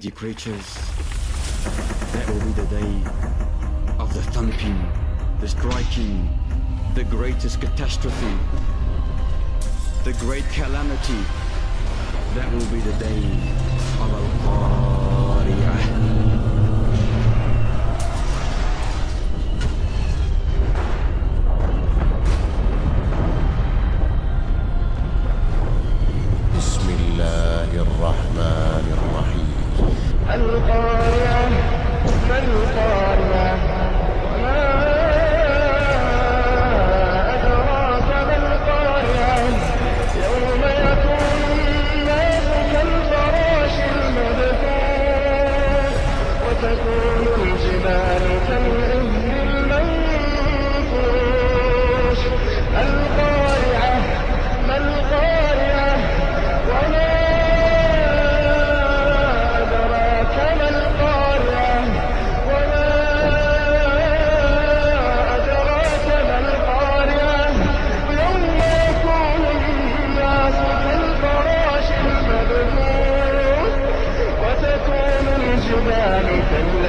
Dear creatures, that will be the day of the thumping, the striking, the greatest catastrophe, the great calamity. That will be the day of Al-Qari'ah. القارعة ما القارعة وما أدراك ما القارعة يوم يكون الناس كالفراش المبثوث وتكون الجبال كالعهن المنفوش القارعة ما القارعة وما الجبال